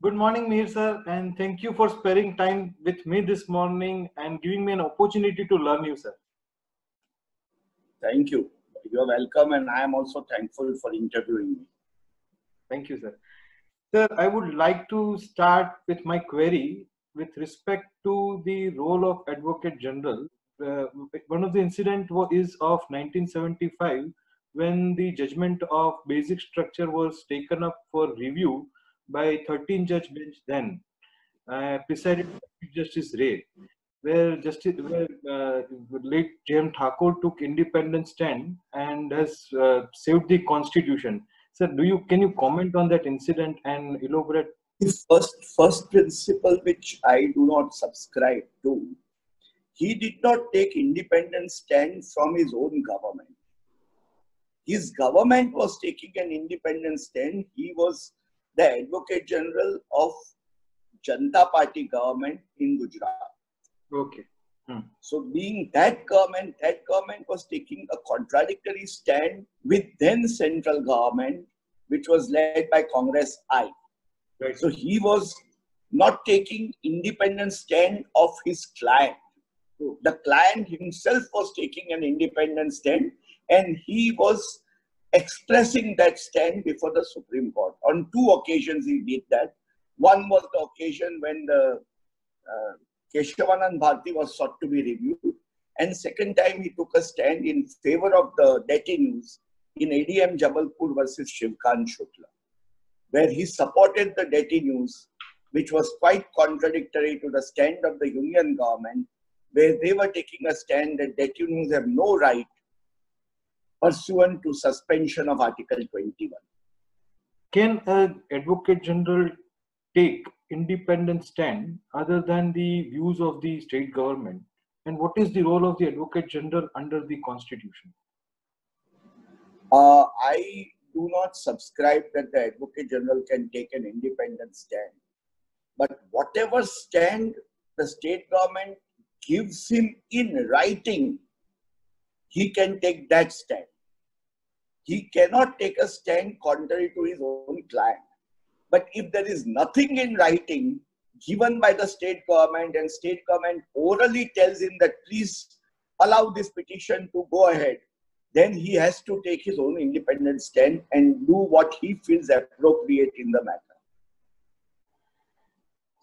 Good morning, Mihir sir, and thank you for sparing time with me this morning and giving me an opportunity to learn you, sir. Thank you. You're welcome, and I am also thankful for interviewing me. Thank you, sir. Sir, I would like to start with my query with respect to the role of Advocate General. One of the incident is of 1975 when the judgment of basic structure was taken up for review by 13-judge bench then, presided by Chief Justice Ray, where late J.M. Thakore took independent stand and has saved the constitution. Sir, can you comment on that incident and elaborate? The first principle which I do not subscribe to, he did not take independent stand from his own government. His government was taking an independent stand. He was the Advocate General of Janata Party government in Gujarat. Okay. So being that government was taking a contradictory stand with then central government, which was led by Congress I. Right. So he was not taking independent stand of his client. The client himself was taking an independent stand, and he was expressing that stand before the Supreme Court. On two occasions he did that. One was the occasion when the Keshavanand Bharti was sought to be reviewed, and second time he took a stand in favor of the Deti News in ADM Jabalpur versus Shivkant Shukla, where he supported the Deti News, which was quite contradictory to the stand of the Union government, where they were taking a stand that Deti News have no right pursuant to suspension of Article 21. Can an Advocate General take independent stand other than the views of the state government? And what is the role of the Advocate General under the Constitution? I do not subscribe that the Advocate General can take an independent stand. But whatever stand the state government gives him in writing, he can take that stand. He cannot take a stand contrary to his own client. But if there is nothing in writing given by the state government, and state government orally tells him that please allow this petition to go ahead, then he has to take his own independent stand and do what he feels appropriate in the matter.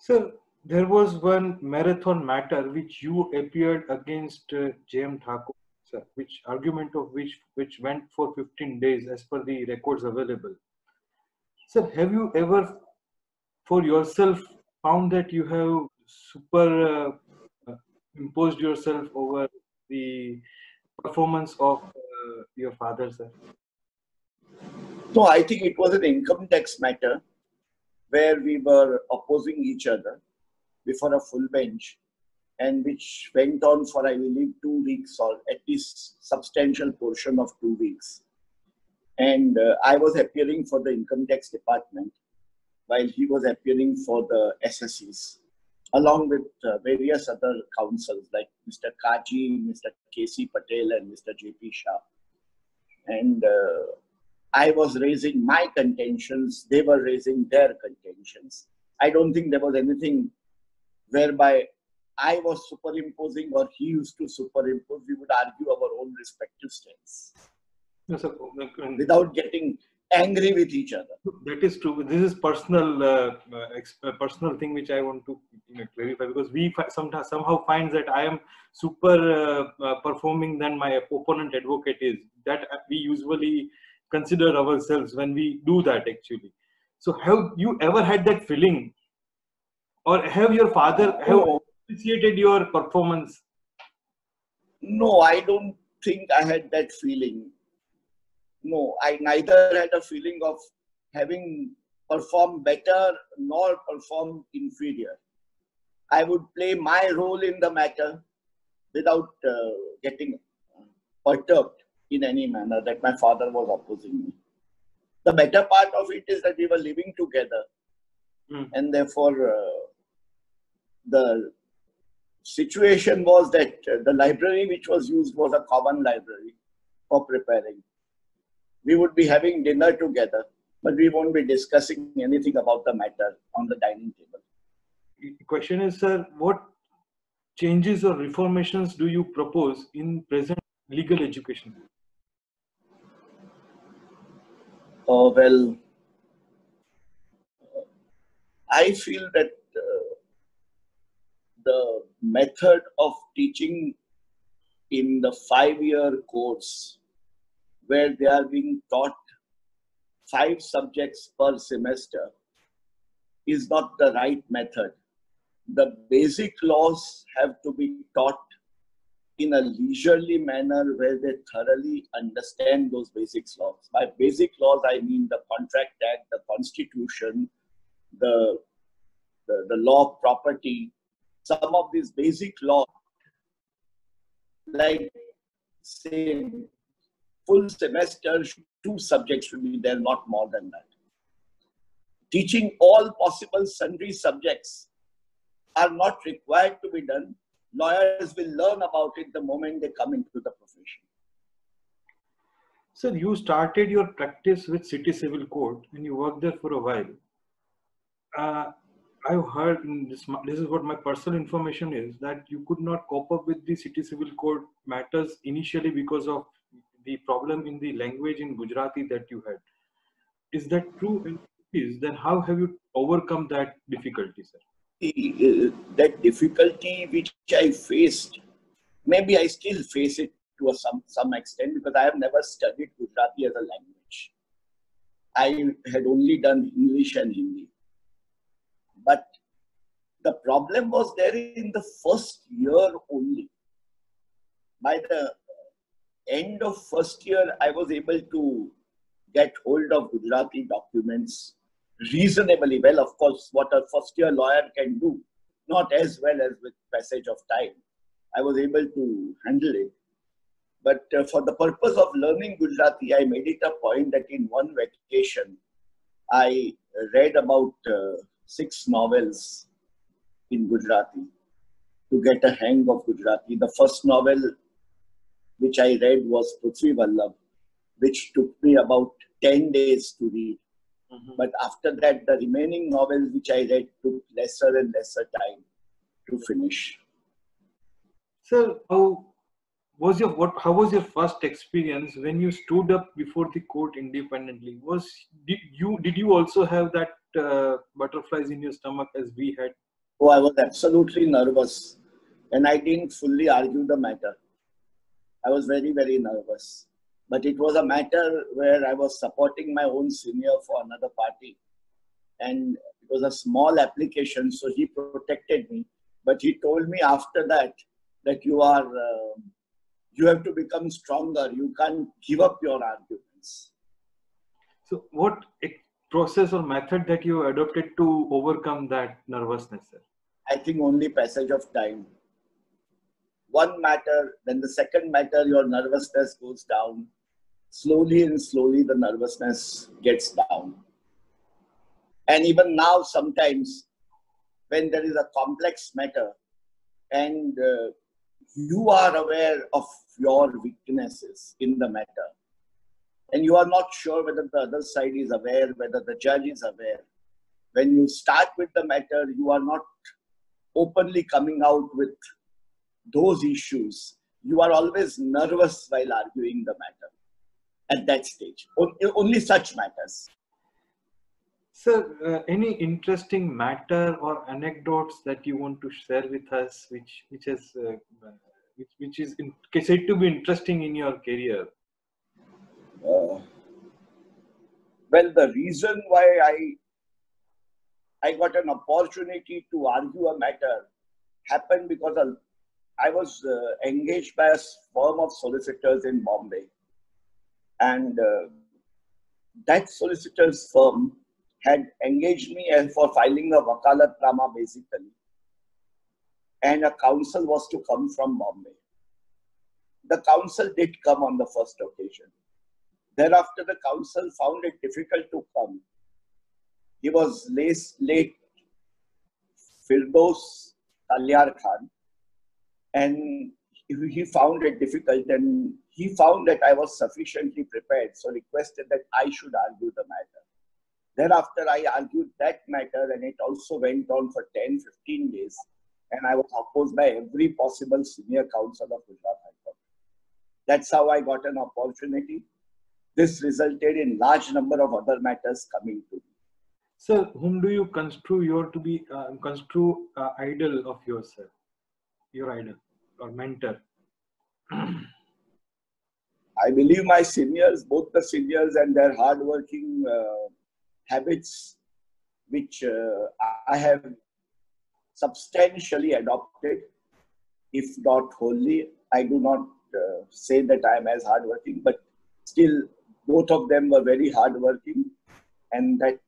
Sir, there was one marathon matter which you appeared against J.M. Thakore, sir, which argument of which went for 15 days as per the records available. Sir, have you ever for yourself found that you have imposed yourself over the performance of your father, sir? No, I think it was an income tax matter where we were opposing each other before a full bench, and which went on for, I believe, 2 weeks, or at least substantial portion of 2 weeks. And I was appearing for the income tax department while he was appearing for the SSEs, along with various other counsels like Mr. Kaji, Mr. K.C. Patel, and Mr. J.P. Shah. And I was raising my contentions, they were raising their contentions. I don't think there was anything whereby I was superimposing or he used to superimpose. We would argue our own respective stance. No, sir. Without getting angry with each other. That is true. This is personal thing which I want to clarify, because we somehow find that I am super performing than my opponent advocate is. That we usually consider ourselves when we do that actually. So have you ever had that feeling, or have your father appreciated your performance? No, I don't think I had that feeling. No, I neither had a feeling of having performed better nor performed inferior. I would play my role in the matter without getting perturbed in any manner that my father was opposing me. The better part of it is that we were living together, and therefore the situation was that the library which was used was a common library for preparing. We would be having dinner together. but we won't be discussing anything about the matter on the dining table. The question is, sir, what changes or reformations do you propose in present legal education? Well, I feel that the method of teaching in the 5-year course, where they are being taught 5 subjects per semester, is not the right method. The basic laws have to be taught in a leisurely manner where they thoroughly understand those basic laws. By basic laws, I mean the Contract Act, the Constitution, the law of property. Some of these basic laws, like say full semester, 2 subjects should be there, not more than that. Teaching all possible sundry subjects are not required to be done. Lawyers will learn about it the moment they come into the profession. Sir, you started your practice with City Civil Court and you worked there for a while. I've heard, this is what my personal information is, that you could not cope up with the City Civil Court matters initially because of the problem in the language in Gujarati that you had. Is that true? And if then how have you overcome that difficulty, sir? That difficulty which I faced, maybe I still face it to some extent, because I have never studied Gujarati as a language. I had only done English and Hindi. But the problem was there in the first year only. By the end of first year, I was able to get hold of Gujarati documents reasonably well. Of course, what a first year lawyer can do, not as well as with passage of time. I was able to handle it. But for the purpose of learning Gujarati, I made it a point that in one vacation, I read about 6 novels in Gujarati to get a hang of Gujarati. The first novel which I read was Prithvi Vallabh, which took me about 10 days to read. But after that, the remaining novels which I read took lesser and lesser time to finish. Sir, how was your first experience when you stood up before the court independently? Did you also have that butterflies in your stomach as we had? Oh, I was absolutely nervous, and I didn't fully argue the matter. I was very, very nervous. But it was a matter where I was supporting my own senior for another party. And it was a small application, so he protected me. But he told me after that you have to become stronger. You can't give up your arguments. So what process or method that you adopted to overcome that nervousness, sir? I think only passage of time. One matter, then the second matter, your nervousness goes down. Slowly and slowly, the nervousness gets down. And even now, sometimes, when there is a complex matter and you are aware of your weaknesses in the matter, and you are not sure whether the other side is aware, whether the judge is aware, when you start with the matter, you are not openly coming out with those issues. You are always nervous while arguing the matter at that stage. Only such matters. Sir, any interesting matter or anecdotes that you want to share with us, which is said to be interesting in your career? Well, the reason why I got an opportunity to argue a matter happened because I was engaged by a firm of solicitors in Bombay. And that solicitor's firm had engaged me for filing a wakalatnama basically. And a counsel was to come from Bombay. The counsel did come on the first occasion. Thereafter, the counsel found it difficult to come. He was late Firdaus Talyar Khan, and he found it difficult, and he found that I was sufficiently prepared, so requested that I should argue the matter. Thereafter, I argued that matter, and it also went on for 10, 15 days. And I was opposed by every possible senior counsel of Gujarat High Court. That's how I got an opportunity. This resulted in large number of other matters coming to me. Sir, whom do you construe idol of yourself, your idol or mentor? I believe my seniors, both the seniors and their hardworking habits, which I have substantially adopted, if not wholly. I do not say that I am as hardworking, but still both of them were very hardworking, and that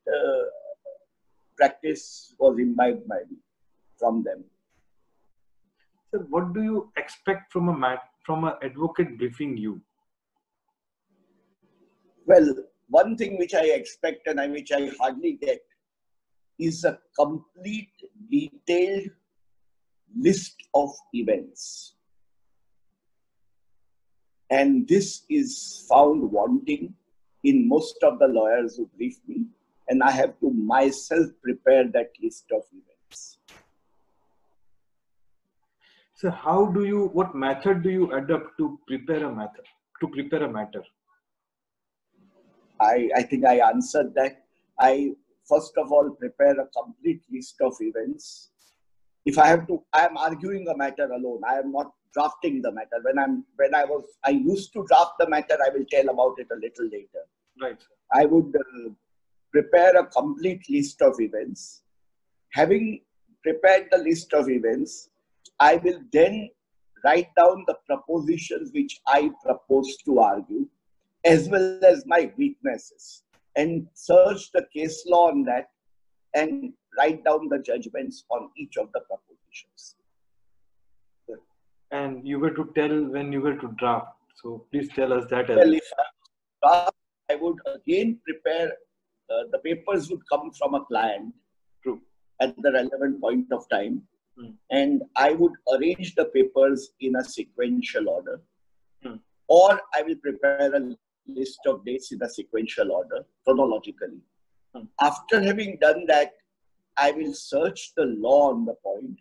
practice was imbibed by me from them. Sir, what do you expect from an advocate briefing you? Well, one thing which I expect and which I hardly get is a complete, detailed list of events. And this is found wanting in most of the lawyers who brief me, and I have to myself prepare that list of events. So what method do you adopt to prepare a matter? I think I answered that. I first of all prepare a complete list of events. If I have to, I am arguing a matter alone. I am not drafting the matter. I used to draft the matter. I will tell about it a little later. Right. I would prepare a complete list of events. Having prepared the list of events, I will then write down the propositions which I propose to argue, as well as my weaknesses, and search the case law on that and write down the judgments on each of the propositions. And you were to tell when you were to draft. So please tell us that as well. If I draft, I would again prepare, the papers would come from a client. True. At the relevant point of time. And I would arrange the papers in a sequential order. Or I will prepare a list of dates in a sequential order, chronologically. After having done that, I will search the law on the point.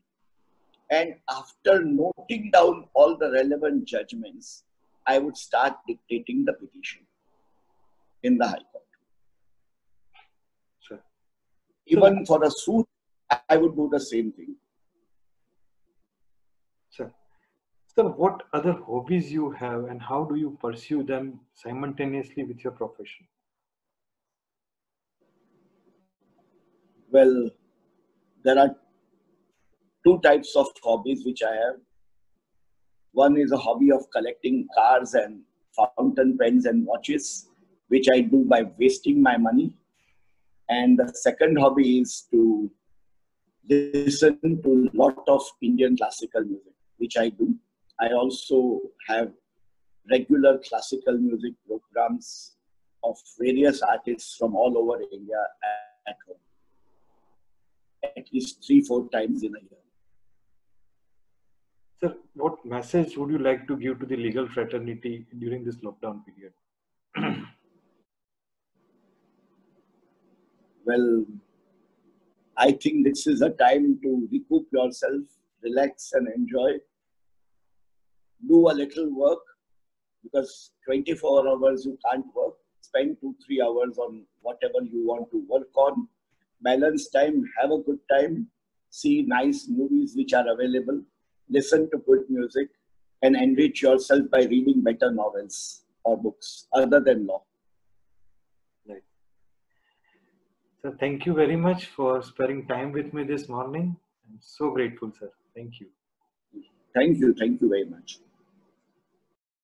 And after noting down all the relevant judgments, I would start dictating the petition in the High Court. Sure. Even for a suit, I would do the same thing. Sir, what other hobbies you have and how do you pursue them simultaneously with your profession? Well, there are two types of hobbies which I have. One is a hobby of collecting cars and fountain pens and watches, which I do by wasting my money. And the second hobby is to listen to a lot of Indian classical music, which I do. I also have regular classical music programs of various artists from all over India at home, at least 3-4 times in a year. Sir, what message would you like to give to the legal fraternity during this lockdown period? Well, I think this is a time to recoup yourself, relax and enjoy. Do a little work, because 24 hours you can't work. Spend 2-3 hours on whatever you want to work on. Balance time, have a good time. See nice movies which are available. Listen to good music and enrich yourself by reading better novels or books other than law. Right. So thank you very much for sparing time with me this morning. I'm so grateful, sir. Thank you. Thank you. Thank you very much.